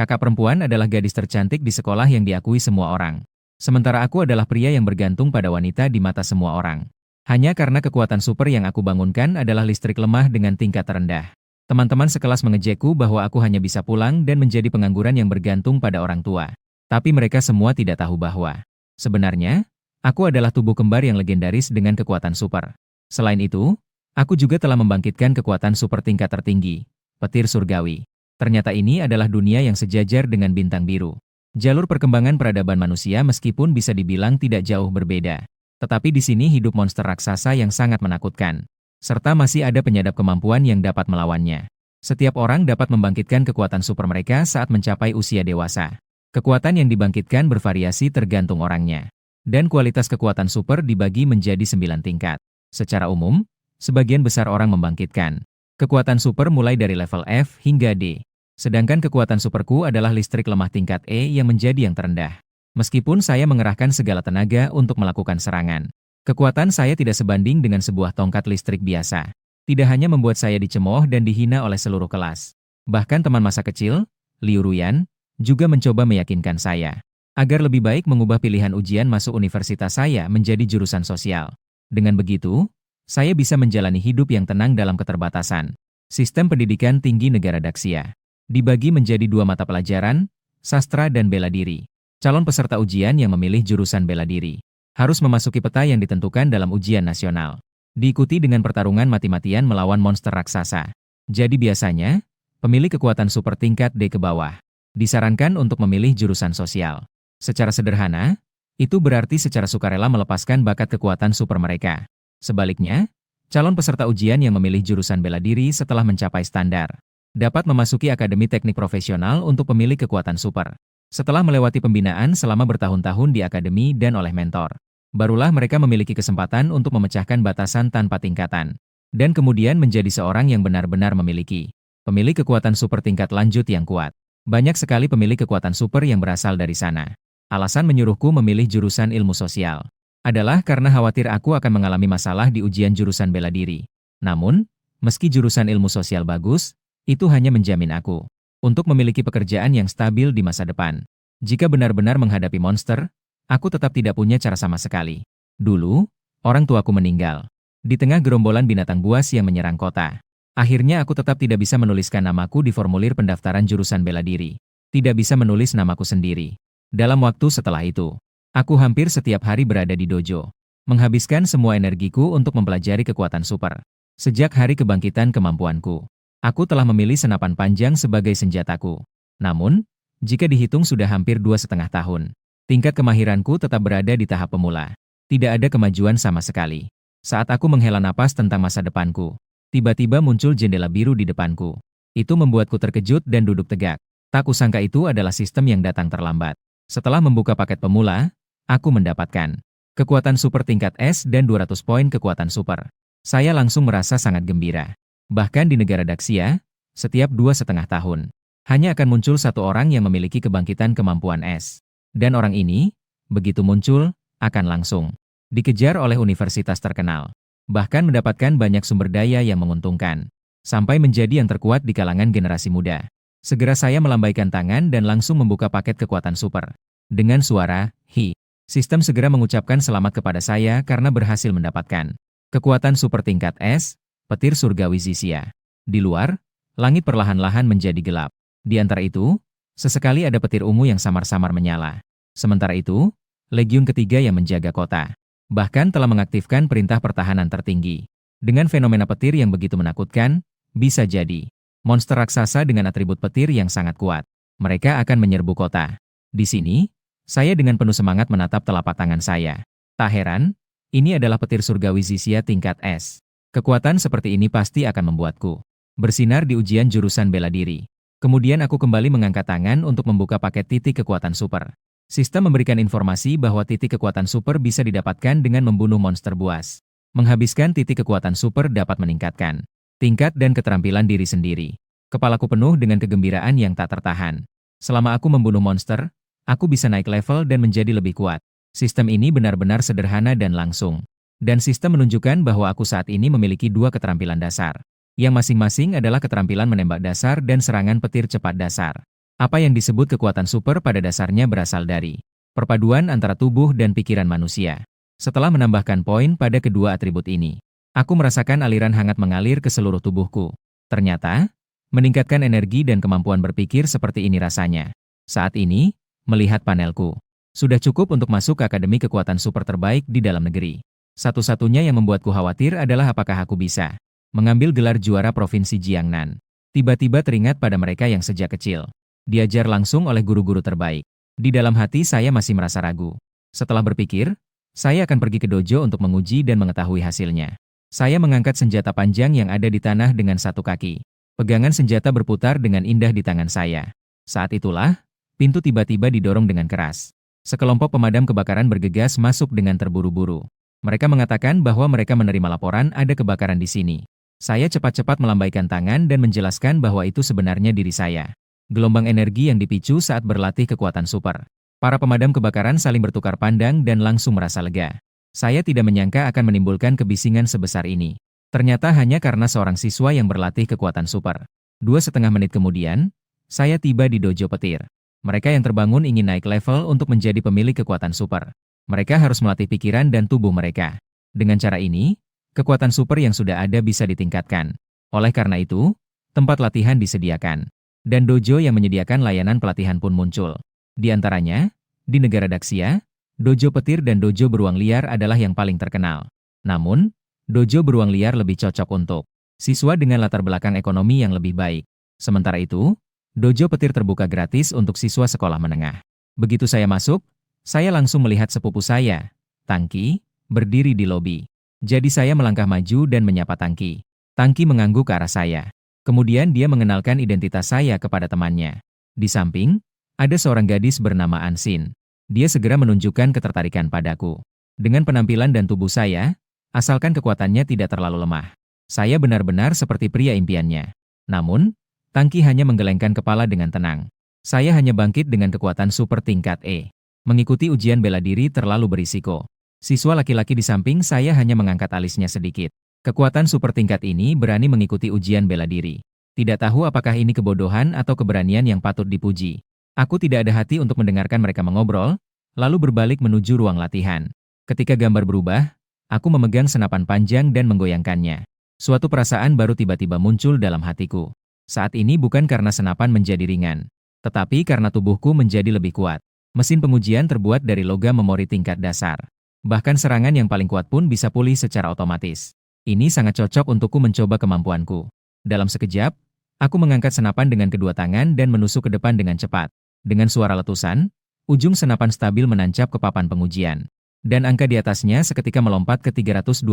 Kakak perempuan adalah gadis tercantik di sekolah yang diakui semua orang. Sementara aku adalah pria yang bergantung pada wanita di mata semua orang. Hanya karena kekuatan super yang aku bangunkan adalah listrik lemah dengan tingkat terendah. Teman-teman sekelas mengejekku bahwa aku hanya bisa pulang dan menjadi pengangguran yang bergantung pada orang tua. Tapi mereka semua tidak tahu bahwa sebenarnya, aku adalah tubuh kembar yang legendaris dengan kekuatan super. Selain itu, aku juga telah membangkitkan kekuatan super tingkat tertinggi, petir surgawi. Ternyata ini adalah dunia yang sejajar dengan bintang biru. Jalur perkembangan peradaban manusia meskipun bisa dibilang tidak jauh berbeda. Tetapi di sini hidup monster raksasa yang sangat menakutkan. Serta masih ada penyadap kemampuan yang dapat melawannya. Setiap orang dapat membangkitkan kekuatan super mereka saat mencapai usia dewasa. Kekuatan yang dibangkitkan bervariasi tergantung orangnya. Dan kualitas kekuatan super dibagi menjadi 9 tingkat. Secara umum, sebagian besar orang membangkitkan kekuatan super mulai dari level F hingga D. Sedangkan kekuatan superku adalah listrik lemah tingkat E yang menjadi yang terendah. Meskipun saya mengerahkan segala tenaga untuk melakukan serangan, kekuatan saya tidak sebanding dengan sebuah tongkat listrik biasa. Tidak hanya membuat saya dicemooh dan dihina oleh seluruh kelas. Bahkan teman masa kecil, Liu Ruyan, juga mencoba meyakinkan saya agar lebih baik mengubah pilihan ujian masuk universitas saya menjadi jurusan sosial. Dengan begitu, saya bisa menjalani hidup yang tenang dalam keterbatasan. Sistem pendidikan tinggi negara Daxia dibagi menjadi 2 mata pelajaran, sastra dan bela diri. Calon peserta ujian yang memilih jurusan bela diri harus memasuki peta yang ditentukan dalam ujian nasional. Diikuti dengan pertarungan mati-matian melawan monster raksasa. Jadi biasanya, pemilih kekuatan super tingkat D ke bawah disarankan untuk memilih jurusan sosial. Secara sederhana, itu berarti secara sukarela melepaskan bakat kekuatan super mereka. Sebaliknya, calon peserta ujian yang memilih jurusan bela diri setelah mencapai standar dapat memasuki akademi teknik profesional untuk pemilih kekuatan super. Setelah melewati pembinaan selama bertahun-tahun di akademi dan oleh mentor, barulah mereka memiliki kesempatan untuk memecahkan batasan tanpa tingkatan, dan kemudian menjadi seorang yang benar-benar memiliki pemilih kekuatan super tingkat lanjut yang kuat. Banyak sekali pemilih kekuatan super yang berasal dari sana. Alasan menyuruhku memilih jurusan ilmu sosial adalah karena khawatir aku akan mengalami masalah di ujian jurusan bela diri. Namun, meski jurusan ilmu sosial bagus, itu hanya menjamin aku untuk memiliki pekerjaan yang stabil di masa depan. Jika benar-benar menghadapi monster, aku tetap tidak punya cara sama sekali. Dulu, orang tuaku meninggal di tengah gerombolan binatang buas yang menyerang kota. Akhirnya aku tetap tidak bisa menuliskan namaku di formulir pendaftaran jurusan bela diri. Tidak bisa menulis namaku sendiri. Dalam waktu setelah itu, aku hampir setiap hari berada di dojo, menghabiskan semua energiku untuk mempelajari kekuatan super. Sejak hari kebangkitan kemampuanku, aku telah memilih senapan panjang sebagai senjataku. Namun, jika dihitung sudah hampir 2,5 tahun, tingkat kemahiranku tetap berada di tahap pemula. Tidak ada kemajuan sama sekali. Saat aku menghela napas tentang masa depanku, tiba-tiba muncul jendela biru di depanku. Itu membuatku terkejut dan duduk tegak. Tak kusangka itu adalah sistem yang datang terlambat. Setelah membuka paket pemula, aku mendapatkan kekuatan super tingkat S dan 200 poin kekuatan super. Saya langsung merasa sangat gembira. Bahkan di negara Daxia, setiap 2,5 tahun, hanya akan muncul satu orang yang memiliki kebangkitan kemampuan S. Dan orang ini, begitu muncul, akan langsung dikejar oleh universitas terkenal. Bahkan mendapatkan banyak sumber daya yang menguntungkan, sampai menjadi yang terkuat di kalangan generasi muda. Segera saya melambaikan tangan dan langsung membuka paket kekuatan super. Dengan suara, "Hi." Sistem segera mengucapkan selamat kepada saya karena berhasil mendapatkan kekuatan super tingkat S, petir surgawi Zisia. Di luar, langit perlahan-lahan menjadi gelap. Di antara itu, sesekali ada petir ungu yang samar-samar menyala. Sementara itu, Legiun ketiga yang menjaga kota bahkan telah mengaktifkan perintah pertahanan tertinggi. Dengan fenomena petir yang begitu menakutkan, bisa jadi monster raksasa dengan atribut petir yang sangat kuat. Mereka akan menyerbu kota. Di sini, saya dengan penuh semangat menatap telapak tangan saya. Tak heran, ini adalah petir surgawi Zisia tingkat S. Kekuatan seperti ini pasti akan membuatku bersinar di ujian jurusan bela diri. Kemudian aku kembali mengangkat tangan untuk membuka paket titik kekuatan super. Sistem memberikan informasi bahwa titik kekuatan super bisa didapatkan dengan membunuh monster buas. Menghabiskan titik kekuatan super dapat meningkatkan tingkat dan keterampilan diri sendiri. Kepalaku penuh dengan kegembiraan yang tak tertahan. Selama aku membunuh monster, aku bisa naik level dan menjadi lebih kuat. Sistem ini benar-benar sederhana dan langsung. Dan sistem menunjukkan bahwa aku saat ini memiliki 2 keterampilan dasar, yang masing-masing adalah keterampilan menembak dasar dan serangan petir cepat dasar. Apa yang disebut kekuatan super pada dasarnya berasal dari perpaduan antara tubuh dan pikiran manusia. Setelah menambahkan poin pada kedua atribut ini, aku merasakan aliran hangat mengalir ke seluruh tubuhku. Ternyata, meningkatkan energi dan kemampuan berpikir seperti ini rasanya. Saat ini, melihat panelku, sudah cukup untuk masuk ke akademi kekuatan super terbaik di dalam negeri. Satu-satunya yang membuatku khawatir adalah apakah aku bisa mengambil gelar juara Provinsi Jiangnan. Tiba-tiba teringat pada mereka yang sejak kecil diajar langsung oleh guru-guru terbaik. Di dalam hati saya masih merasa ragu. Setelah berpikir, saya akan pergi ke dojo untuk menguji dan mengetahui hasilnya. Saya mengangkat senjata panjang yang ada di tanah dengan satu kaki. Pegangan senjata berputar dengan indah di tangan saya. Saat itulah, pintu tiba-tiba didorong dengan keras. Sekelompok pemadam kebakaran bergegas masuk dengan terburu-buru. Mereka mengatakan bahwa mereka menerima laporan ada kebakaran di sini. Saya cepat-cepat melambaikan tangan dan menjelaskan bahwa itu sebenarnya diri saya. Gelombang energi yang dipicu saat berlatih kekuatan super. Para pemadam kebakaran saling bertukar pandang dan langsung merasa lega. Saya tidak menyangka akan menimbulkan kebisingan sebesar ini. Ternyata hanya karena seorang siswa yang berlatih kekuatan super. 2,5 menit kemudian, saya tiba di dojo petir. Mereka yang terbangun ingin naik level untuk menjadi pemilik kekuatan super. Mereka harus melatih pikiran dan tubuh mereka. Dengan cara ini, kekuatan super yang sudah ada bisa ditingkatkan. Oleh karena itu, tempat latihan disediakan. Dan dojo yang menyediakan layanan pelatihan pun muncul. Di antaranya, di negara Daxia, dojo petir dan dojo beruang liar adalah yang paling terkenal. Namun, dojo beruang liar lebih cocok untuk siswa dengan latar belakang ekonomi yang lebih baik. Sementara itu, dojo petir terbuka gratis untuk siswa sekolah menengah. Begitu saya masuk, saya langsung melihat sepupu saya, Tangki, berdiri di lobi. Jadi saya melangkah maju dan menyapa Tangki. Tangki mengangguk ke arah saya. Kemudian dia mengenalkan identitas saya kepada temannya. Di samping, ada seorang gadis bernama Ansin. Dia segera menunjukkan ketertarikan padaku. Dengan penampilan dan tubuh saya, asalkan kekuatannya tidak terlalu lemah, saya benar-benar seperti pria impiannya. Namun, Tangki hanya menggelengkan kepala dengan tenang. Saya hanya bangkit dengan kekuatan super tingkat E. Mengikuti ujian bela diri terlalu berisiko. Siswa laki-laki di samping saya hanya mengangkat alisnya sedikit. Kekuatan super tingkat ini berani mengikuti ujian bela diri. Tidak tahu apakah ini kebodohan atau keberanian yang patut dipuji. Aku tidak ada hati untuk mendengarkan mereka mengobrol, lalu berbalik menuju ruang latihan. Ketika gambar berubah, aku memegang senapan panjang dan menggoyangkannya. Suatu perasaan baru tiba-tiba muncul dalam hatiku. Saat ini bukan karena senapan menjadi ringan, tetapi karena tubuhku menjadi lebih kuat. Mesin pengujian terbuat dari logam memori tingkat dasar. Bahkan serangan yang paling kuat pun bisa pulih secara otomatis. Ini sangat cocok untukku mencoba kemampuanku. Dalam sekejap, aku mengangkat senapan dengan kedua tangan dan menusuk ke depan dengan cepat. Dengan suara letusan, ujung senapan stabil menancap ke papan pengujian. Dan angka di atasnya seketika melompat ke 321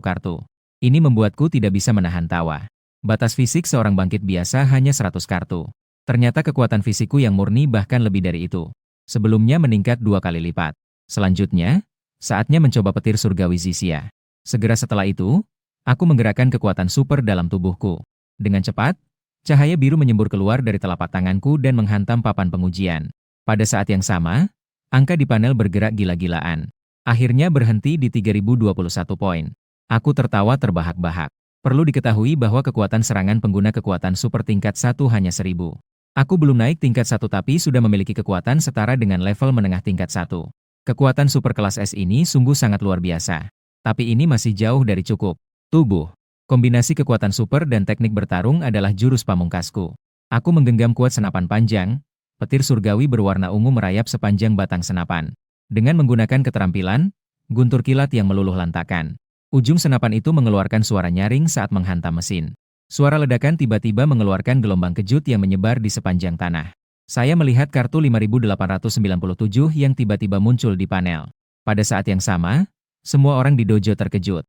kartu. Ini membuatku tidak bisa menahan tawa. Batas fisik seorang bangkit biasa hanya 100 kartu. Ternyata kekuatan fisikku yang murni bahkan lebih dari itu. Sebelumnya meningkat 2 kali lipat. Selanjutnya, saatnya mencoba petir surgawi Zixia. Segera setelah itu, aku menggerakkan kekuatan super dalam tubuhku. Dengan cepat, cahaya biru menyembur keluar dari telapak tanganku dan menghantam papan pengujian. Pada saat yang sama, angka di panel bergerak gila-gilaan. Akhirnya berhenti di 3021 poin. Aku tertawa terbahak-bahak. Perlu diketahui bahwa kekuatan serangan pengguna kekuatan super tingkat 1 hanya 1000. Aku belum naik tingkat 1 tapi sudah memiliki kekuatan setara dengan level menengah tingkat 1. Kekuatan super kelas S ini sungguh sangat luar biasa. Tapi ini masih jauh dari cukup. Tubuh. Kombinasi kekuatan super dan teknik bertarung adalah jurus pamungkasku. Aku menggenggam kuat senapan panjang. Petir surgawi berwarna ungu merayap sepanjang batang senapan. Dengan menggunakan keterampilan, guntur kilat yang meluluh lantakan. Ujung senapan itu mengeluarkan suara nyaring saat menghantam mesin. Suara ledakan tiba-tiba mengeluarkan gelombang kejut yang menyebar di sepanjang tanah. Saya melihat kartu 5897 yang tiba-tiba muncul di panel. Pada saat yang sama, semua orang di dojo terkejut.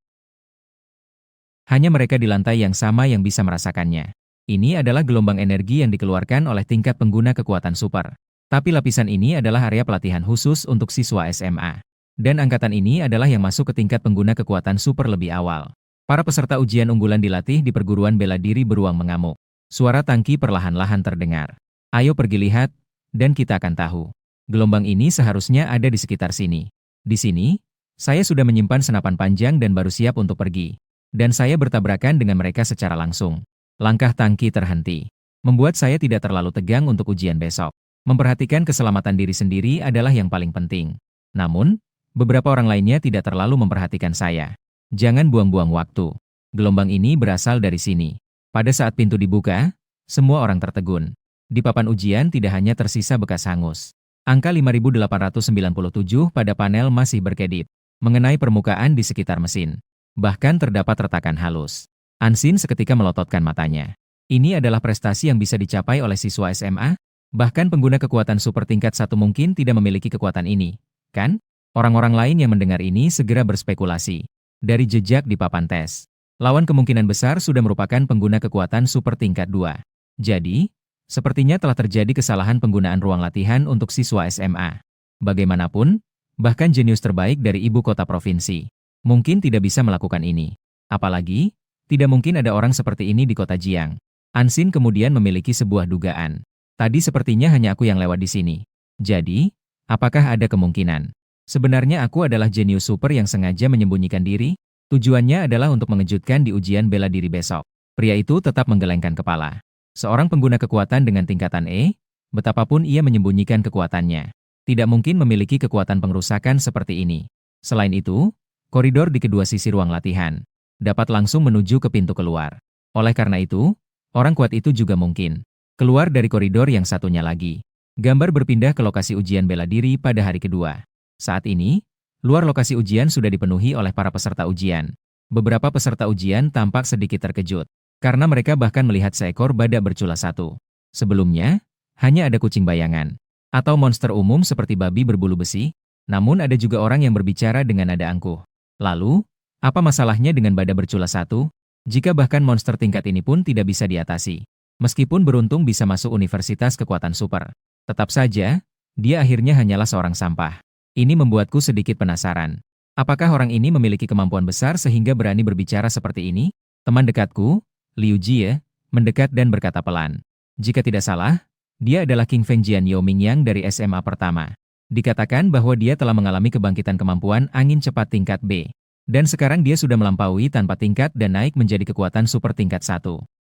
Hanya mereka di lantai yang sama yang bisa merasakannya. Ini adalah gelombang energi yang dikeluarkan oleh tingkat pengguna kekuatan super. Tapi lapisan ini adalah area pelatihan khusus untuk siswa SMA. Dan angkatan ini adalah yang masuk ke tingkat pengguna kekuatan super lebih awal. Para peserta ujian unggulan dilatih di perguruan bela diri beruang mengamuk. Suara Tangki perlahan-lahan terdengar. Ayo pergi lihat, dan kita akan tahu. Gelombang ini seharusnya ada di sekitar sini. Di sini, saya sudah menyimpan senapan panjang dan baru siap untuk pergi. Dan saya bertabrakan dengan mereka secara langsung. Langkah Tangki terhenti. membuat saya tidak terlalu tegang untuk ujian besok. Memperhatikan keselamatan diri sendiri adalah yang paling penting. Namun, beberapa orang lainnya tidak terlalu memperhatikan saya. Jangan buang-buang waktu. Gelombang ini berasal dari sini. Pada saat pintu dibuka, semua orang tertegun. Di papan ujian tidak hanya tersisa bekas hangus. Angka 5897 pada panel masih berkedip mengenai permukaan di sekitar mesin. Bahkan terdapat retakan halus. Ansin seketika melototkan matanya. Ini adalah prestasi yang bisa dicapai oleh siswa SMA? Bahkan pengguna kekuatan super tingkat 1 mungkin tidak memiliki kekuatan ini, kan? Orang-orang lain yang mendengar ini segera berspekulasi. Dari jejak di papan tes, lawan kemungkinan besar sudah merupakan pengguna kekuatan super tingkat 2. Jadi, sepertinya telah terjadi kesalahan penggunaan ruang latihan untuk siswa SMA. Bagaimanapun, bahkan jenius terbaik dari ibu kota provinsi mungkin tidak bisa melakukan ini. Apalagi, tidak mungkin ada orang seperti ini di kota Jiang. Ansin kemudian memiliki sebuah dugaan. Tadi sepertinya hanya aku yang lewat di sini. Jadi, apakah ada kemungkinan sebenarnya aku adalah jenius super yang sengaja menyembunyikan diri? Tujuannya adalah untuk mengejutkan di ujian bela diri besok. Pria itu tetap menggelengkan kepala. Seorang pengguna kekuatan dengan tingkatan E, betapapun ia menyembunyikan kekuatannya, tidak mungkin memiliki kekuatan pengrusakan seperti ini. Selain itu, koridor di kedua sisi ruang latihan dapat langsung menuju ke pintu keluar. Oleh karena itu, orang kuat itu juga mungkin keluar dari koridor yang satunya lagi. Gambar berpindah ke lokasi ujian bela diri pada hari kedua. Saat ini, luar lokasi ujian sudah dipenuhi oleh para peserta ujian. Beberapa peserta ujian tampak sedikit terkejut, karena mereka bahkan melihat seekor badak bercula satu. Sebelumnya, hanya ada kucing bayangan, atau monster umum seperti babi berbulu besi. Namun ada juga orang yang berbicara dengan nada angkuh. Lalu, apa masalahnya dengan badak bercula satu? Jika bahkan monster tingkat ini pun tidak bisa diatasi. Meskipun beruntung bisa masuk universitas kekuatan super, tetap saja, dia akhirnya hanyalah seorang sampah. Ini membuatku sedikit penasaran. Apakah orang ini memiliki kemampuan besar sehingga berani berbicara seperti ini? Teman dekatku, Liu Jie, mendekat dan berkata pelan. Jika tidak salah, dia adalah King Feng Jian Yao Mingyang dari SMA pertama. Dikatakan bahwa dia telah mengalami kebangkitan kemampuan angin cepat tingkat B. Dan sekarang dia sudah melampaui tanpa tingkat dan naik menjadi kekuatan super tingkat 1.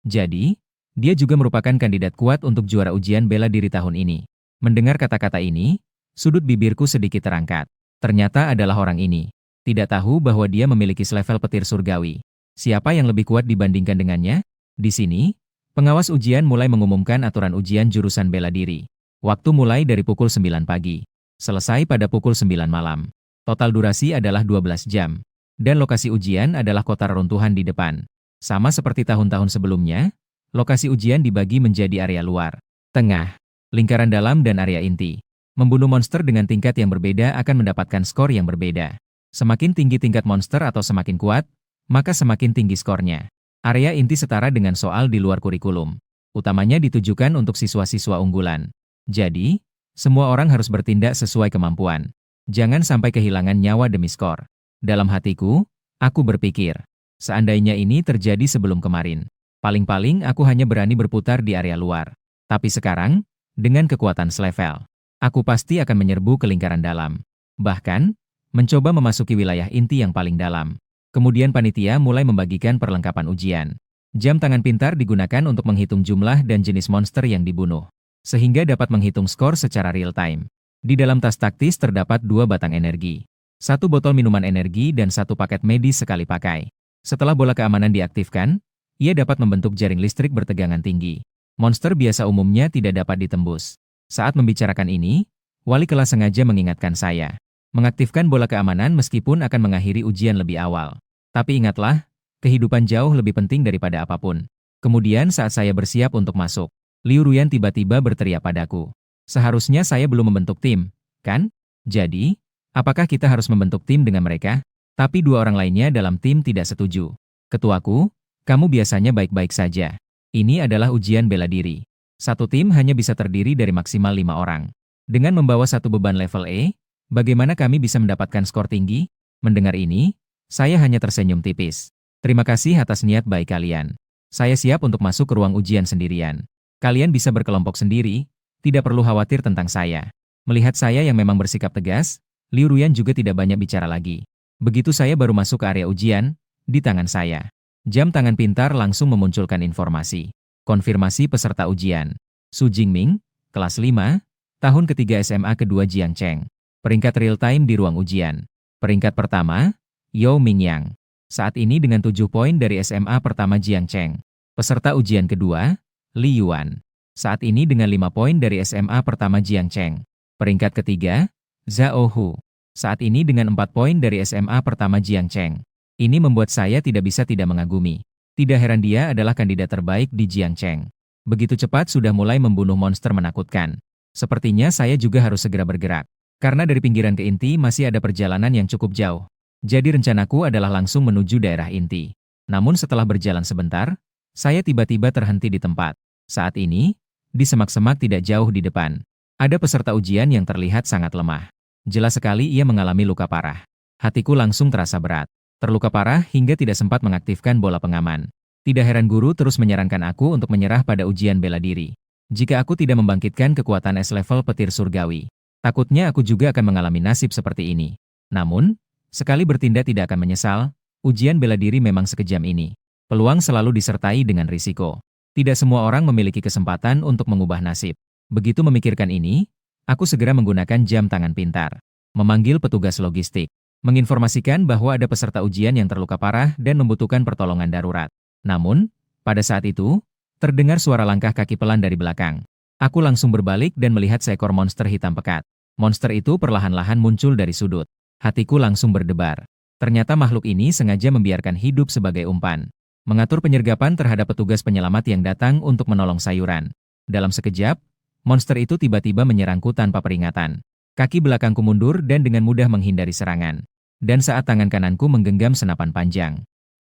Jadi, dia juga merupakan kandidat kuat untuk juara ujian bela diri tahun ini. Mendengar kata-kata ini, sudut bibirku sedikit terangkat. Ternyata adalah orang ini. Tidak tahu bahwa dia memiliki selevel petir surgawi. Siapa yang lebih kuat dibandingkan dengannya? Di sini, pengawas ujian mulai mengumumkan aturan ujian jurusan bela diri. Waktu mulai dari pukul 9 pagi. Selesai pada pukul 9 malam. Total durasi adalah 12 jam. Dan lokasi ujian adalah kota reruntuhan di depan. Sama seperti tahun-tahun sebelumnya, lokasi ujian dibagi menjadi area luar, tengah, lingkaran dalam dan area inti. Membunuh monster dengan tingkat yang berbeda akan mendapatkan skor yang berbeda. Semakin tinggi tingkat monster atau semakin kuat, maka semakin tinggi skornya. Area inti setara dengan soal di luar kurikulum. Utamanya ditujukan untuk siswa-siswa unggulan. Jadi, semua orang harus bertindak sesuai kemampuan. Jangan sampai kehilangan nyawa demi skor. Dalam hatiku, aku berpikir, seandainya ini terjadi sebelum kemarin, paling-paling aku hanya berani berputar di area luar. Tapi sekarang, dengan kekuatan selevel, aku pasti akan menyerbu ke lingkaran dalam. Bahkan, mencoba memasuki wilayah inti yang paling dalam. Kemudian panitia mulai membagikan perlengkapan ujian. Jam tangan pintar digunakan untuk menghitung jumlah dan jenis monster yang dibunuh, sehingga dapat menghitung skor secara real-time. Di dalam tas taktis terdapat 2 batang energi, 1 botol minuman energi dan 1 paket medis sekali pakai. Setelah bola keamanan diaktifkan, ia dapat membentuk jaring listrik bertegangan tinggi. Monster biasa umumnya tidak dapat ditembus. Saat membicarakan ini, wali kelas sengaja mengingatkan saya, mengaktifkan bola keamanan meskipun akan mengakhiri ujian lebih awal. Tapi ingatlah, kehidupan jauh lebih penting daripada apapun. Kemudian saat saya bersiap untuk masuk, Liu Ruyan tiba-tiba berteriak padaku. Seharusnya saya belum membentuk tim, kan? Jadi, apakah kita harus membentuk tim dengan mereka? Tapi 2 orang lainnya dalam tim tidak setuju. Ketuaku, kamu biasanya baik-baik saja. Ini adalah ujian bela diri. Satu tim hanya bisa terdiri dari maksimal 5 orang. Dengan membawa 1 beban level E, bagaimana kami bisa mendapatkan skor tinggi? Mendengar ini, saya hanya tersenyum tipis. Terima kasih atas niat baik kalian. Saya siap untuk masuk ke ruang ujian sendirian. Kalian bisa berkelompok sendiri, tidak perlu khawatir tentang saya. Melihat saya yang memang bersikap tegas, Liu Ruyan juga tidak banyak bicara lagi. Begitu saya baru masuk ke area ujian, di tangan saya, jam tangan pintar langsung memunculkan informasi. Konfirmasi peserta ujian. Su Jingming, kelas 5, tahun ketiga SMA kedua Jiangcheng. Peringkat real time di ruang ujian. Peringkat pertama, Yao Mingyang. Saat ini dengan 7 poin dari SMA pertama Jiangcheng. Peserta ujian kedua, Li Yuan. Saat ini dengan 5 poin dari SMA pertama Jiangcheng. Peringkat ketiga, Zhao Hu. Saat ini dengan 4 poin dari SMA pertama Jiangcheng. Ini membuat saya tidak bisa tidak mengagumi. Tidak heran dia adalah kandidat terbaik di Jiangcheng. Begitu cepat sudah mulai membunuh monster menakutkan. Sepertinya saya juga harus segera bergerak. Karena dari pinggiran ke inti masih ada perjalanan yang cukup jauh. Jadi rencanaku adalah langsung menuju daerah inti. Namun setelah berjalan sebentar, saya tiba-tiba terhenti di tempat. Saat ini, di semak-semak tidak jauh di depan, ada peserta ujian yang terlihat sangat lemah. Jelas sekali ia mengalami luka parah. Hatiku langsung terasa berat. Terluka parah hingga tidak sempat mengaktifkan bola pengaman. Tidak heran guru terus menyarankan aku untuk menyerah pada ujian bela diri. Jika aku tidak membangkitkan kekuatan S-level petir surgawi, takutnya aku juga akan mengalami nasib seperti ini. Namun, sekali bertindak tidak akan menyesal, ujian bela diri memang sekejam ini. Peluang selalu disertai dengan risiko. Tidak semua orang memiliki kesempatan untuk mengubah nasib. Begitu memikirkan ini, aku segera menggunakan jam tangan pintar. Memanggil petugas logistik. Menginformasikan bahwa ada peserta ujian yang terluka parah dan membutuhkan pertolongan darurat. Namun, pada saat itu, terdengar suara langkah kaki pelan dari belakang. Aku langsung berbalik dan melihat seekor monster hitam pekat. Monster itu perlahan-lahan muncul dari sudut. Hatiku langsung berdebar. Ternyata makhluk ini sengaja membiarkan hidup sebagai umpan. Mengatur penyergapan terhadap petugas penyelamat yang datang untuk menolong sayuran. Dalam sekejap, monster itu tiba-tiba menyerangku tanpa peringatan. Kaki belakangku mundur dan dengan mudah menghindari serangan. Dan saat tangan kananku menggenggam senapan panjang,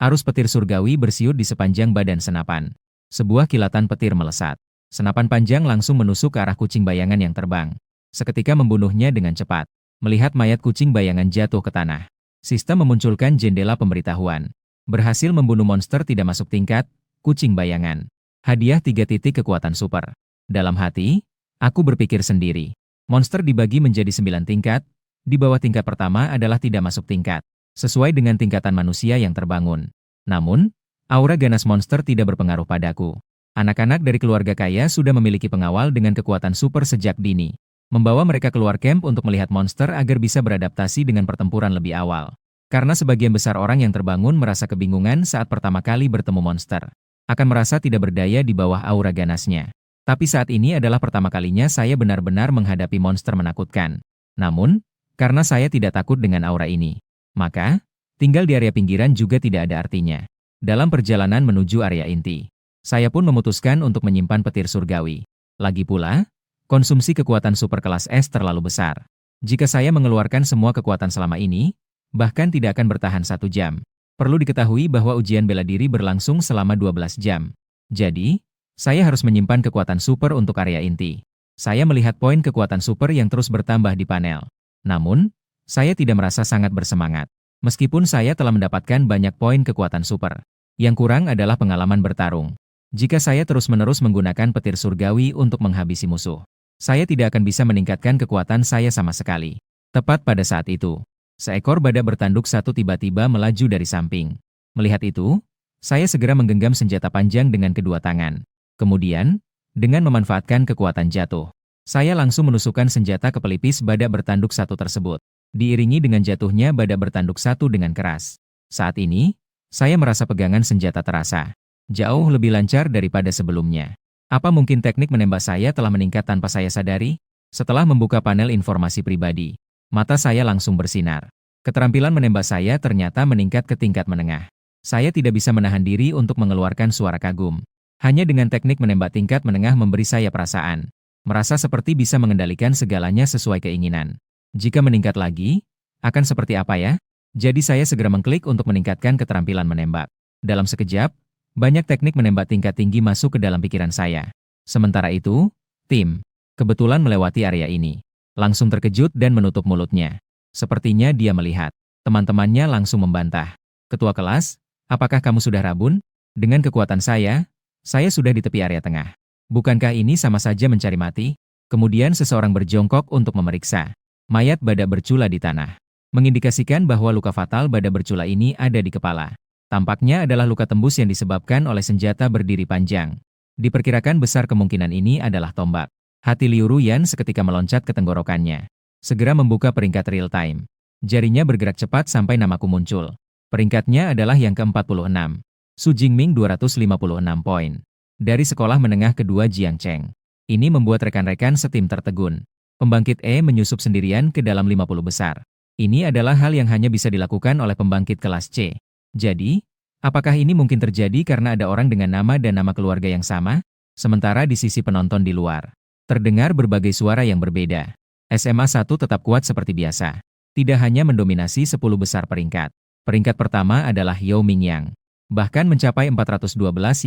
arus petir surgawi bersiut di sepanjang badan senapan. Sebuah kilatan petir melesat. Senapan panjang langsung menusuk ke arah kucing bayangan yang terbang. Seketika membunuhnya dengan cepat. Melihat mayat kucing bayangan jatuh ke tanah, sistem memunculkan jendela pemberitahuan. Berhasil membunuh monster tidak masuk tingkat, kucing bayangan. Hadiah 3 titik kekuatan super. Dalam hati, aku berpikir sendiri. Monster dibagi menjadi 9 tingkat. Di bawah tingkat pertama adalah tidak masuk tingkat, sesuai dengan tingkatan manusia yang terbangun. Namun, aura ganas monster tidak berpengaruh padaku. Anak-anak dari keluarga kaya sudah memiliki pengawal dengan kekuatan super sejak dini. Membawa mereka keluar camp untuk melihat monster agar bisa beradaptasi dengan pertempuran lebih awal. Karena sebagian besar orang yang terbangun merasa kebingungan saat pertama kali bertemu monster. Akan merasa tidak berdaya di bawah aura ganasnya. Tapi saat ini adalah pertama kalinya saya benar-benar menghadapi monster menakutkan. Namun, karena saya tidak takut dengan aura ini, maka, tinggal di area pinggiran juga tidak ada artinya. Dalam perjalanan menuju area inti, saya pun memutuskan untuk menyimpan petir surgawi. Lagi pula, konsumsi kekuatan super kelas S terlalu besar. Jika saya mengeluarkan semua kekuatan selama ini, bahkan tidak akan bertahan 1 jam. Perlu diketahui bahwa ujian bela diri berlangsung selama 12 jam. Jadi, saya harus menyimpan kekuatan super untuk area inti. Saya melihat poin kekuatan super yang terus bertambah di panel. Namun, saya tidak merasa sangat bersemangat. Meskipun saya telah mendapatkan banyak poin kekuatan super. Yang kurang adalah pengalaman bertarung. Jika saya terus-menerus menggunakan petir surgawi untuk menghabisi musuh, saya tidak akan bisa meningkatkan kekuatan saya sama sekali. Tepat pada saat itu, seekor badak bertanduk satu tiba-tiba melaju dari samping. Melihat itu, saya segera menggenggam senjata panjang dengan kedua tangan. Kemudian, dengan memanfaatkan kekuatan jatuh, saya langsung menusukkan senjata ke pelipis badak bertanduk satu tersebut. Diiringi dengan jatuhnya badak bertanduk satu dengan keras. Saat ini, saya merasa pegangan senjata terasa jauh lebih lancar daripada sebelumnya. Apa mungkin teknik menembak saya telah meningkat tanpa saya sadari? Setelah membuka panel informasi pribadi, mata saya langsung bersinar. Keterampilan menembak saya ternyata meningkat ke tingkat menengah. Saya tidak bisa menahan diri untuk mengeluarkan suara kagum. Hanya dengan teknik menembak tingkat menengah memberi saya perasaan merasa seperti bisa mengendalikan segalanya sesuai keinginan. Jika meningkat lagi, akan seperti apa ya? Jadi saya segera mengklik untuk meningkatkan keterampilan menembak. Dalam sekejap, banyak teknik menembak tingkat tinggi masuk ke dalam pikiran saya. Sementara itu, tim kebetulan melewati area ini. Langsung terkejut dan menutup mulutnya. Sepertinya dia melihat. Teman-temannya langsung membantah. Ketua kelas, apakah kamu sudah rabun? Dengan kekuatan saya sudah di tepi area tengah. Bukankah ini sama saja mencari mati? Kemudian seseorang berjongkok untuk memeriksa. Mayat badak bercula di tanah. Mengindikasikan bahwa luka fatal badak bercula ini ada di kepala. Tampaknya adalah luka tembus yang disebabkan oleh senjata berdiri panjang. Diperkirakan besar kemungkinan ini adalah tombak. Hati Liu Ruyan seketika meloncat ke tenggorokannya. Segera membuka peringkat real time. Jarinya bergerak cepat sampai namaku muncul. Peringkatnya adalah yang ke-46. Su Jingming 256 poin. Dari sekolah menengah kedua Jiangcheng. Ini membuat rekan-rekan setim tertegun. Pembangkit E menyusup sendirian ke dalam 50 besar. Ini adalah hal yang hanya bisa dilakukan oleh pembangkit kelas C. Jadi, apakah ini mungkin terjadi karena ada orang dengan nama dan nama keluarga yang sama? Sementara di sisi penonton di luar, terdengar berbagai suara yang berbeda. SMA 1 tetap kuat seperti biasa. Tidak hanya mendominasi 10 besar peringkat. Peringkat pertama adalah Yao Mingyang. Bahkan mencapai 412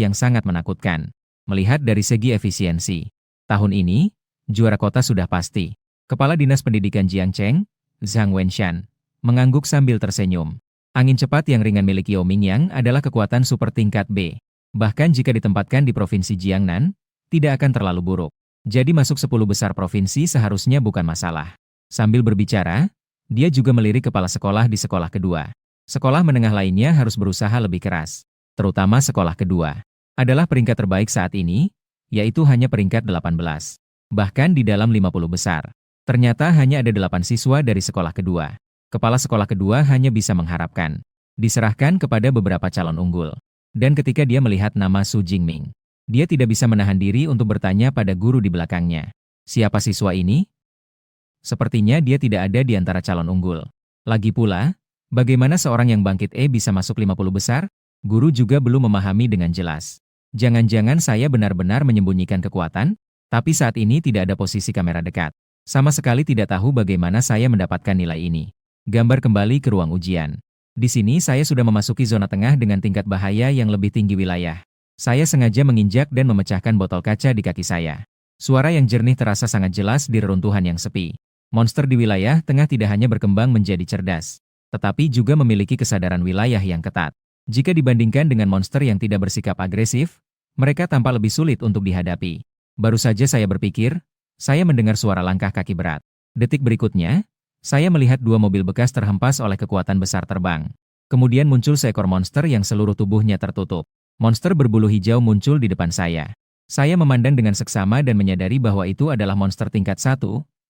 yang sangat menakutkan. Melihat dari segi efisiensi. Tahun ini, juara kota sudah pasti. Kepala Dinas Pendidikan Jiangcheng, Zhang Wenshan, mengangguk sambil tersenyum. Angin cepat yang ringan milik Yao Mingyang adalah kekuatan super tingkat B. Bahkan jika ditempatkan di Provinsi Jiangnan, tidak akan terlalu buruk. Jadi masuk 10 besar provinsi seharusnya bukan masalah. Sambil berbicara, dia juga melirik kepala sekolah di sekolah kedua. Sekolah menengah lainnya harus berusaha lebih keras. Terutama sekolah kedua. Adalah peringkat terbaik saat ini, yaitu hanya peringkat 18. Bahkan di dalam 50 besar. Ternyata hanya ada 8 siswa dari sekolah kedua. Kepala sekolah kedua hanya bisa mengharapkan. Diserahkan kepada beberapa calon unggul. Dan ketika dia melihat nama Su Jingming, dia tidak bisa menahan diri untuk bertanya pada guru di belakangnya. Siapa siswa ini? Sepertinya dia tidak ada di antara calon unggul. Lagi pula, bagaimana seorang yang bangkit E bisa masuk 50 besar? Guru juga belum memahami dengan jelas. Jangan-jangan saya benar-benar menyembunyikan kekuatan? Tapi saat ini tidak ada posisi kamera dekat. Sama sekali tidak tahu bagaimana saya mendapatkan nilai ini. Gambar kembali ke ruang ujian. Di sini saya sudah memasuki zona tengah dengan tingkat bahaya yang lebih tinggi wilayah. Saya sengaja menginjak dan memecahkan botol kaca di kaki saya. Suara yang jernih terasa sangat jelas di reruntuhan yang sepi. Monster di wilayah tengah tidak hanya berkembang menjadi cerdas, tetapi juga memiliki kesadaran wilayah yang ketat. Jika dibandingkan dengan monster yang tidak bersikap agresif, mereka tampak lebih sulit untuk dihadapi. Baru saja saya berpikir, saya mendengar suara langkah kaki berat. Detik berikutnya, saya melihat 2 mobil bekas terhempas oleh kekuatan besar terbang. Kemudian muncul seekor monster yang seluruh tubuhnya tertutup. Monster berbulu hijau muncul di depan saya. Saya memandang dengan seksama dan menyadari bahwa itu adalah monster tingkat 1,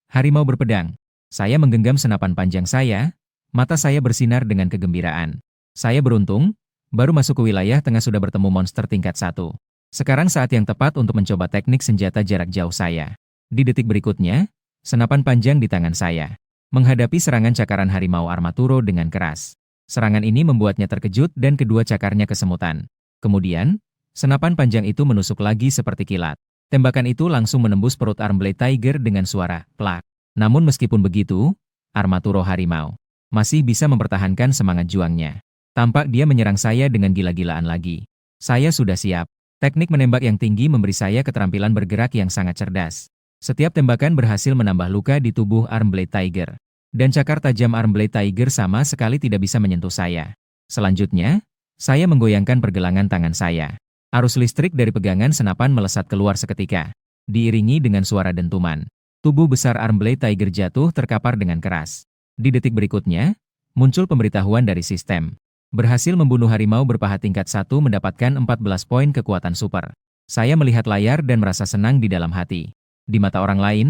harimau berpedang. Saya menggenggam senapan panjang saya, mata saya bersinar dengan kegembiraan. Saya beruntung, baru masuk ke wilayah tengah sudah bertemu monster tingkat 1. Sekarang saat yang tepat untuk mencoba teknik senjata jarak jauh saya. Di detik berikutnya, senapan panjang di tangan saya menghadapi serangan cakaran harimau Armaturo dengan keras. Serangan ini membuatnya terkejut dan kedua cakarnya kesemutan. Kemudian, senapan panjang itu menusuk lagi seperti kilat. Tembakan itu langsung menembus perut Armblade Tiger dengan suara plak. Namun meskipun begitu, Armaturo harimau masih bisa mempertahankan semangat juangnya. Tampak dia menyerang saya dengan gila-gilaan lagi. Saya sudah siap. Teknik menembak yang tinggi memberi saya keterampilan bergerak yang sangat cerdas. Setiap tembakan berhasil menambah luka di tubuh Armblade Tiger. Dan cakar tajam Armblade Tiger sama sekali tidak bisa menyentuh saya. Selanjutnya, saya menggoyangkan pergelangan tangan saya. Arus listrik dari pegangan senapan melesat keluar seketika. Diiringi dengan suara dentuman. Tubuh besar Armblade Tiger jatuh terkapar dengan keras. Di detik berikutnya, muncul pemberitahuan dari sistem. Berhasil membunuh harimau berpaha tingkat 1 mendapatkan 14 poin kekuatan super. Saya melihat layar dan merasa senang di dalam hati. Di mata orang lain,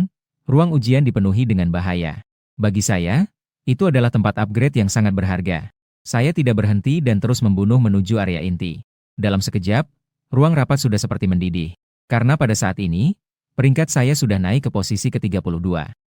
ruang ujian dipenuhi dengan bahaya. Bagi saya, itu adalah tempat upgrade yang sangat berharga. Saya tidak berhenti dan terus membunuh menuju area inti. Dalam sekejap, ruang rapat sudah seperti mendidih. Karena pada saat ini, peringkat saya sudah naik ke posisi ke-32.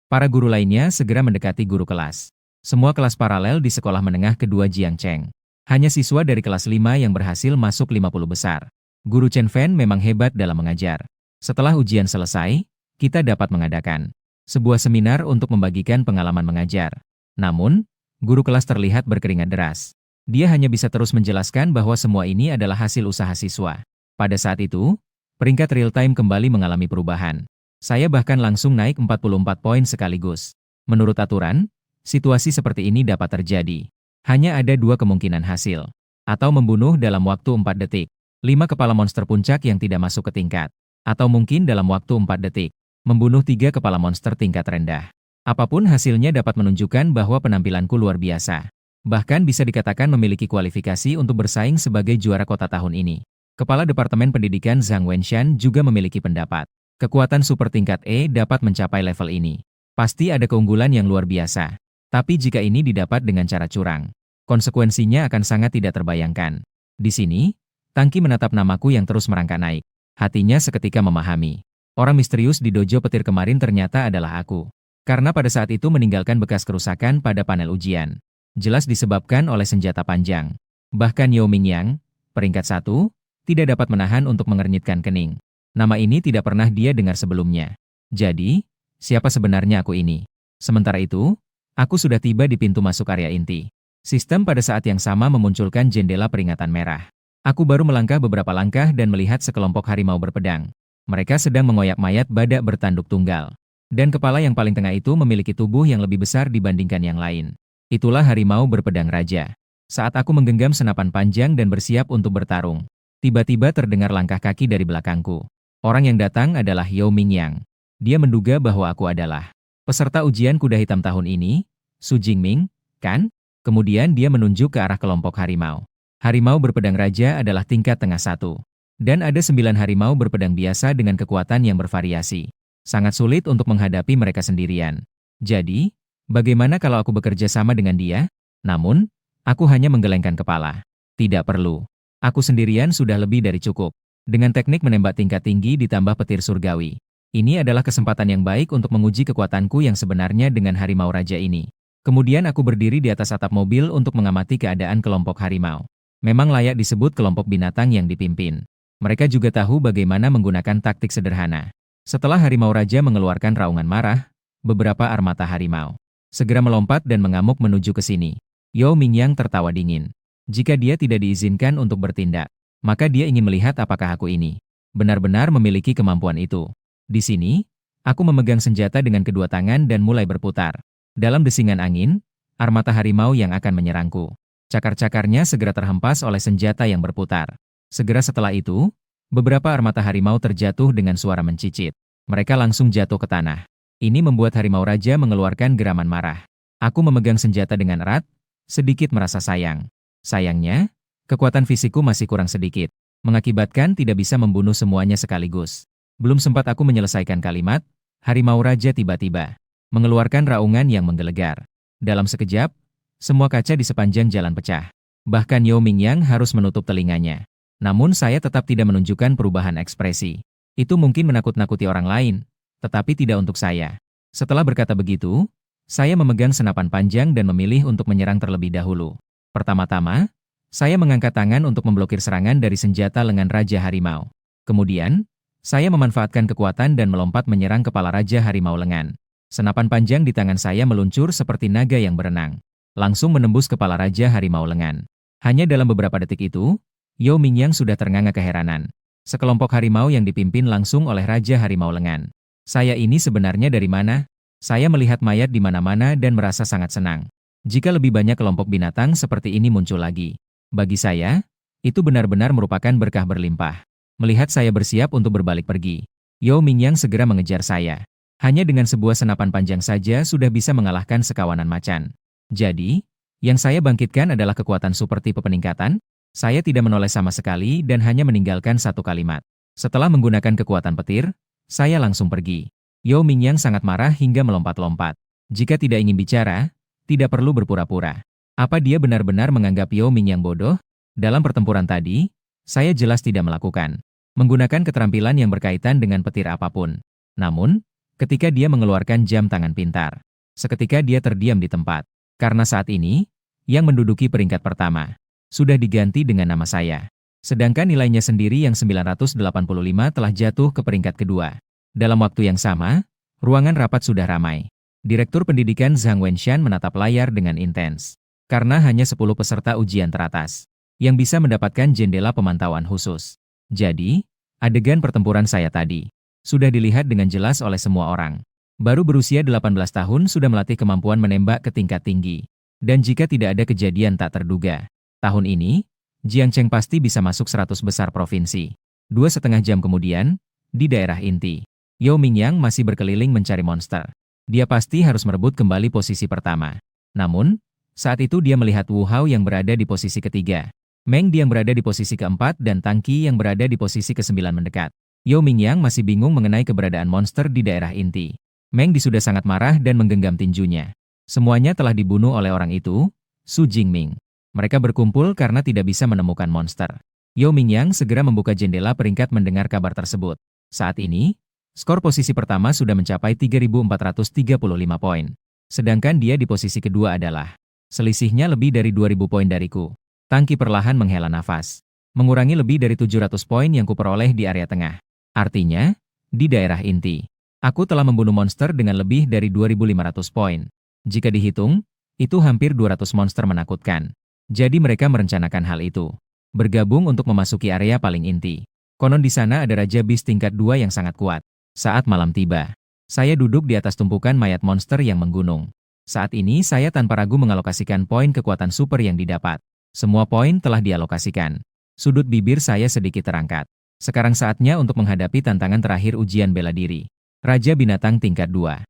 Para guru lainnya segera mendekati guru kelas. Semua kelas paralel di sekolah menengah kedua Jiangcheng. Hanya siswa dari kelas 5 yang berhasil masuk 50 besar. Guru Chen Fan memang hebat dalam mengajar. Setelah ujian selesai, kita dapat mengadakan sebuah seminar untuk membagikan pengalaman mengajar. Namun, guru kelas terlihat berkeringat deras. Dia hanya bisa terus menjelaskan bahwa semua ini adalah hasil usaha siswa. Pada saat itu, peringkat real time kembali mengalami perubahan. Saya bahkan langsung naik 44 poin sekaligus. Menurut aturan, situasi seperti ini dapat terjadi. Hanya ada 2 kemungkinan hasil. Atau membunuh dalam waktu 4 detik. 5 kepala monster puncak yang tidak masuk ke tingkat. Atau mungkin dalam waktu 4 detik. Membunuh 3 kepala monster tingkat rendah. Apapun hasilnya dapat menunjukkan bahwa penampilanku luar biasa. Bahkan bisa dikatakan memiliki kualifikasi untuk bersaing sebagai juara kota tahun ini. Kepala Departemen Pendidikan Zhang Wenshan juga memiliki pendapat. Kekuatan super tingkat E dapat mencapai level ini. Pasti ada keunggulan yang luar biasa. Tapi jika ini didapat dengan cara curang, konsekuensinya akan sangat tidak terbayangkan. Di sini, Tangki menatap namaku yang terus merangkak naik. Hatinya seketika memahami. Orang misterius di dojo petir kemarin ternyata adalah aku. Karena pada saat itu meninggalkan bekas kerusakan pada panel ujian. Jelas disebabkan oleh senjata panjang. Bahkan Yao Mingyang, peringkat 1, tidak dapat menahan untuk mengernyitkan kening. Nama ini tidak pernah dia dengar sebelumnya. Jadi, siapa sebenarnya aku ini? Sementara itu, aku sudah tiba di pintu masuk area inti. Sistem pada saat yang sama memunculkan jendela peringatan merah. Aku baru melangkah beberapa langkah dan melihat sekelompok harimau berpedang. Mereka sedang mengoyak mayat badak bertanduk tunggal. Dan kepala yang paling tengah itu memiliki tubuh yang lebih besar dibandingkan yang lain. Itulah harimau berpedang raja. Saat aku menggenggam senapan panjang dan bersiap untuk bertarung, tiba-tiba terdengar langkah kaki dari belakangku. Orang yang datang adalah Yao Mingyang. Dia menduga bahwa aku adalah peserta ujian kuda hitam tahun ini, Su Jingming, kan? Kemudian dia menunjuk ke arah kelompok harimau. Harimau berpedang raja adalah tingkat tengah 1. Dan ada 9 harimau berpedang biasa dengan kekuatan yang bervariasi. Sangat sulit untuk menghadapi mereka sendirian. Jadi, bagaimana kalau aku bekerja sama dengan dia? Namun, aku hanya menggelengkan kepala. Tidak perlu. Aku sendirian sudah lebih dari cukup. Dengan teknik menembak tingkat tinggi ditambah petir surgawi. Ini adalah kesempatan yang baik untuk menguji kekuatanku yang sebenarnya dengan harimau raja ini. Kemudian aku berdiri di atas atap mobil untuk mengamati keadaan kelompok harimau. Memang layak disebut kelompok binatang yang dipimpin. Mereka juga tahu bagaimana menggunakan taktik sederhana. Setelah harimau raja mengeluarkan raungan marah, beberapa armata harimau segera melompat dan mengamuk menuju ke sini. Yao Mingyang tertawa dingin. Jika dia tidak diizinkan untuk bertindak, maka dia ingin melihat apakah aku ini benar-benar memiliki kemampuan itu. Di sini, aku memegang senjata dengan kedua tangan dan mulai berputar. Dalam desingan angin, armata harimau yang akan menyerangku. Cakar-cakarnya segera terhempas oleh senjata yang berputar. Segera setelah itu, beberapa armata harimau terjatuh dengan suara mencicit. Mereka langsung jatuh ke tanah. Ini membuat harimau raja mengeluarkan geraman marah. Aku memegang senjata dengan erat, sedikit merasa sayang. Sayangnya, kekuatan fisikku masih kurang sedikit, mengakibatkan tidak bisa membunuh semuanya sekaligus. Belum sempat aku menyelesaikan kalimat, harimau raja tiba-tiba mengeluarkan raungan yang menggelegar. Dalam sekejap, semua kaca di sepanjang jalan pecah. Bahkan Yao Mingyang harus menutup telinganya. Namun saya tetap tidak menunjukkan perubahan ekspresi. Itu mungkin menakut-nakuti orang lain, tetapi tidak untuk saya. Setelah berkata begitu, saya memegang senapan panjang dan memilih untuk menyerang terlebih dahulu. Pertama-tama, saya mengangkat tangan untuk memblokir serangan dari senjata lengan Raja Harimau. Kemudian, saya memanfaatkan kekuatan dan melompat menyerang kepala Raja Harimau lengan. Senapan panjang di tangan saya meluncur seperti naga yang berenang, langsung menembus kepala Raja Harimau lengan. Hanya dalam beberapa detik itu, Yao Mingyang sudah ternganga keheranan. Sekelompok harimau yang dipimpin langsung oleh Raja Harimau lengan. Saya ini sebenarnya dari mana? Saya melihat mayat di mana-mana dan merasa sangat senang. Jika lebih banyak kelompok binatang seperti ini muncul lagi. Bagi saya, itu benar-benar merupakan berkah berlimpah. Melihat saya bersiap untuk berbalik pergi, Yao Mingyang segera mengejar saya. Hanya dengan sebuah senapan panjang saja sudah bisa mengalahkan sekawanan macan. Jadi, yang saya bangkitkan adalah kekuatan super tipe peningkatan. Saya tidak menoleh sama sekali dan hanya meninggalkan satu kalimat. Setelah menggunakan kekuatan petir, saya langsung pergi. Yao Mingyang sangat marah hingga melompat-lompat. Jika tidak ingin bicara, tidak perlu berpura-pura. Apa dia benar-benar menganggap Yao Mingyang bodoh? Dalam pertempuran tadi, saya jelas tidak melakukan menggunakan keterampilan yang berkaitan dengan petir apapun. Namun, ketika dia mengeluarkan jam tangan pintar, seketika dia terdiam di tempat. Karena saat ini, yang menduduki peringkat pertama sudah diganti dengan nama saya. Sedangkan nilainya sendiri yang 985 telah jatuh ke peringkat kedua. Dalam waktu yang sama, ruangan rapat sudah ramai. Direktur Pendidikan Zhang Wenshan menatap layar dengan intens. Karena hanya 10 peserta ujian teratas yang bisa mendapatkan jendela pemantauan khusus. Jadi, adegan pertempuran saya tadi sudah dilihat dengan jelas oleh semua orang. Baru berusia 18 tahun sudah melatih kemampuan menembak ke tingkat tinggi. Dan jika tidak ada kejadian tak terduga, tahun ini, Jiang Cheng pasti bisa masuk 100 besar provinsi. 2,5 jam kemudian, di daerah inti, Yao Mingyang masih berkeliling mencari monster. Dia pasti harus merebut kembali posisi pertama. Namun, saat itu dia melihat Wu Hao yang berada di posisi ketiga. Meng Di yang berada di posisi keempat dan Tang Qi yang berada di posisi ke-9 mendekat. Yao Mingyang masih bingung mengenai keberadaan monster di daerah inti. Meng Di sudah sangat marah dan menggenggam tinjunya. Semuanya telah dibunuh oleh orang itu, Su Jingming. Mereka berkumpul karena tidak bisa menemukan monster. Yao Mingyang segera membuka jendela peringkat mendengar kabar tersebut. Saat ini, skor posisi pertama sudah mencapai 3.435 poin. Sedangkan dia di posisi kedua adalah selisihnya lebih dari 2.000 poin dariku. Tang Qi perlahan menghela nafas. Mengurangi lebih dari 700 poin yang kuperoleh di area tengah. Artinya, di daerah inti, aku telah membunuh monster dengan lebih dari 2.500 poin. Jika dihitung, itu hampir 200 monster menakutkan. Jadi mereka merencanakan hal itu. Bergabung untuk memasuki area paling inti. Konon di sana ada Raja Bis tingkat 2 yang sangat kuat. Saat malam tiba, saya duduk di atas tumpukan mayat monster yang menggunung. Saat ini saya tanpa ragu mengalokasikan poin kekuatan super yang didapat. Semua poin telah dialokasikan. Sudut bibir saya sedikit terangkat. Sekarang saatnya untuk menghadapi tantangan terakhir ujian bela diri. Raja Binatang tingkat 2.